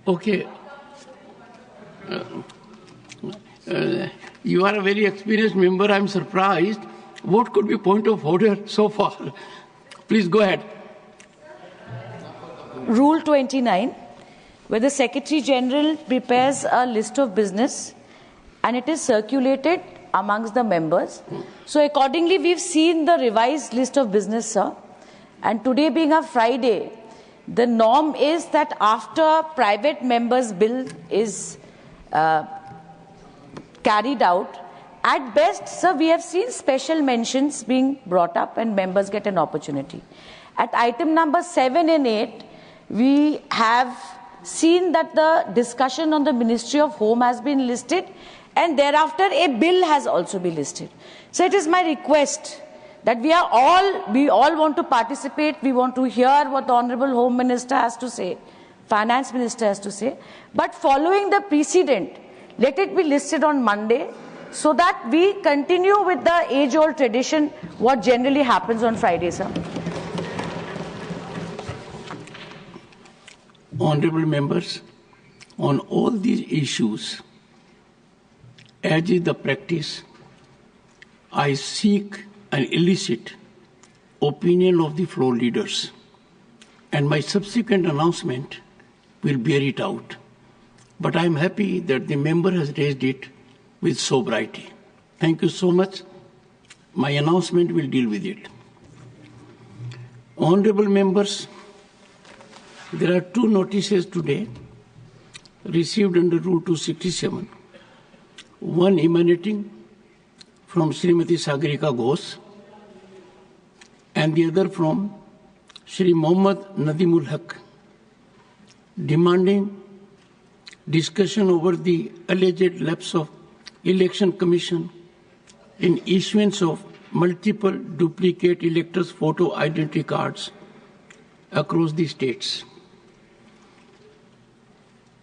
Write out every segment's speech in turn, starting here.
Okay. You are a very experienced member. I'm surprised. What could be point of order so far? Please go ahead. Rule 29, where the Secretary General prepares a list of business and it is circulated amongst the members. So accordingly, we've seen the revised list of business, sir. And today being a Friday, the norm is that after private members' bill is carried out, at best, sir, we have seen special mentions being brought up and members get an opportunity. At item number 7 and 8, we have seen that the discussion on the Ministry of Home has been listed and thereafter a bill has also been listed. So it is my request that we all want to participate, we want to hear what the Honourable Home Minister has to say, Finance Minister has to say, but following the precedent, let it be listed on Monday so that we continue with the age-old tradition, what generally happens on Friday, sir. Honourable members, on all these issues, as is the practice, I seek and elicit opinion of the floor leaders, and my subsequent announcement will bear it out. But I am happy that the member has raised it with sobriety. Thank you so much. My announcement will deal with it. Honourable members, there are two notices today received under Rule 267. One emanating from Srimati Sagarika Ghosh and the other from Shri Mohammad Nadimul Haq, demanding discussion over the alleged lapse of Election Commission in issuance of multiple duplicate electors' photo identity cards across the states.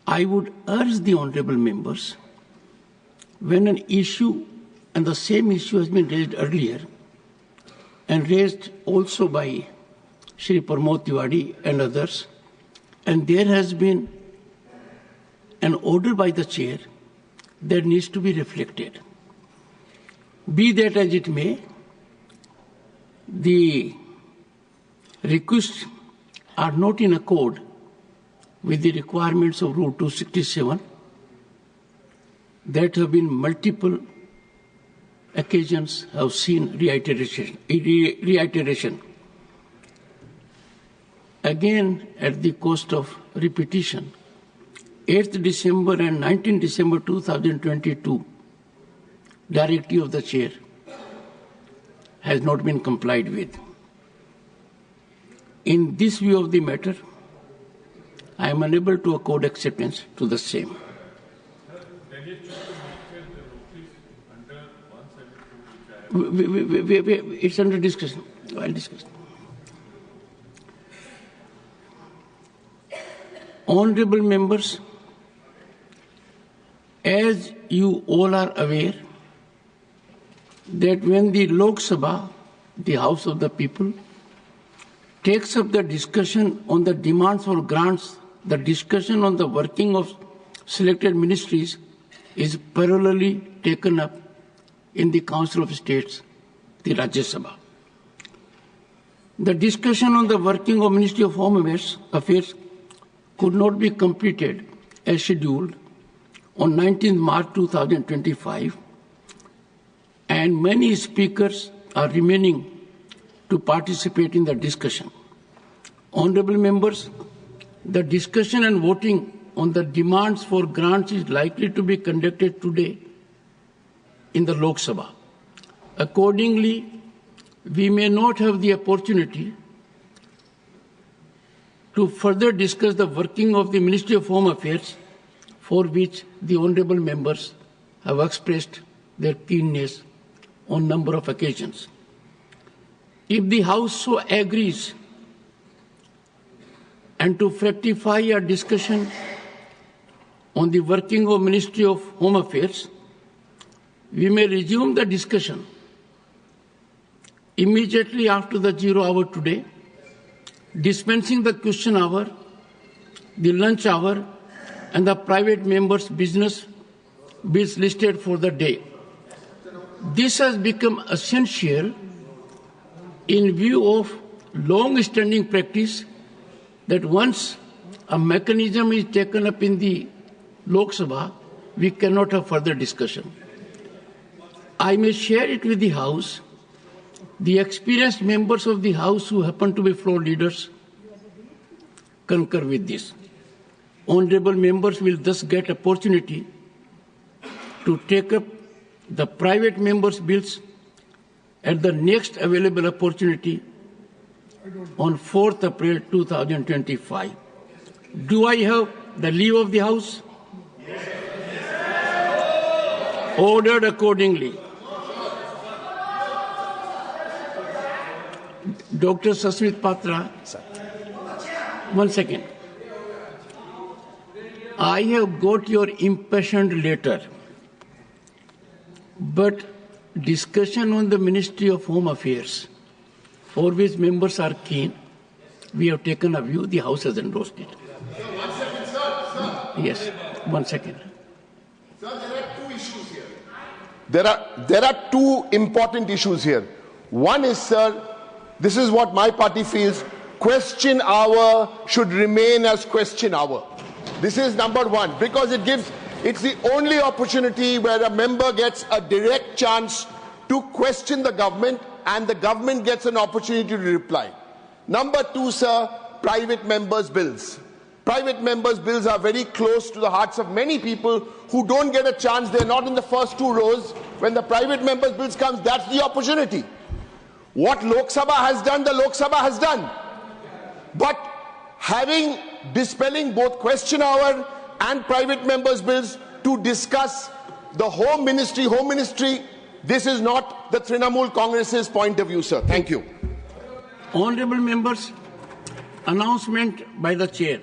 I would urge the honourable members, when an issue, and the same issue has been raised earlier, and raised also by Shri Pramod Tiwari and others, and there has been an order by the chair that needs to be reflected. Be that as it may, the requests are not in accord with the requirements of Rule 267 that have been multiple occasions have seen reiteration. Again, at the cost of repetition, 8th December and 19th December 2022, directive of the chair has not been complied with. In this view of the matter, I am unable to accord acceptance to the same. It's under discussion. I'll discuss. Honourable members, as you all are aware, that when the Lok Sabha, the House of the People, takes up the discussion on the demands for grants, the discussion on the working of selected ministries is parallelly taken up in the Council of States, the Rajya Sabha. The discussion on the working of Ministry of Home Affairs could not be completed as scheduled on 19th March 2025, and many speakers are remaining to participate in the discussion. Honourable members, the discussion and voting on the demands for grants is likely to be conducted today in the Lok Sabha. Accordingly, we may not have the opportunity to further discuss the working of the Ministry of Home Affairs, for which the honourable members have expressed their keenness on number of occasions. If the House so agrees, and to fructify a discussion on the working of Ministry of Home Affairs, we may resume the discussion immediately after the 0 hour today, dispensing the question hour, the lunch hour, and the private members' business bills listed for the day. This has become essential in view of long-standing practice that once a mechanism is taken up in the Lok Sabha, we cannot have further discussion. I may share it with the House. The experienced members of the House who happen to be floor leaders concur with this. Honorable members will thus get opportunity to take up the private members' bills at the next available opportunity on 4th April 2025. Do I have the leave of the House? Ordered accordingly. Dr. Sasmit Patra, 1 second. I have got your impassioned letter, but discussion on the Ministry of Home Affairs, for which members are keen, we have taken a view, the House has endorsed it. Yes, 1 second. Sir, there are two issues here. There are two important issues here. One is, sir, this is what my party feels, question hour should remain as question hour. This is number one, because it's the only opportunity where a member gets a direct chance to question the government and the government gets an opportunity to reply. Number two, sir, private members' bills. Private members' bills are very close to the hearts of many people who don't get a chance. They're not in the first two rows. When the private members' bills comes, that's the opportunity. What Lok Sabha has done, the Lok Sabha has done. But dispelling both question hour and private members' bills to discuss the Home Ministry, this is not the Trinamool Congress's point of view, sir. Thank you. Honorable members, announcement by the chair.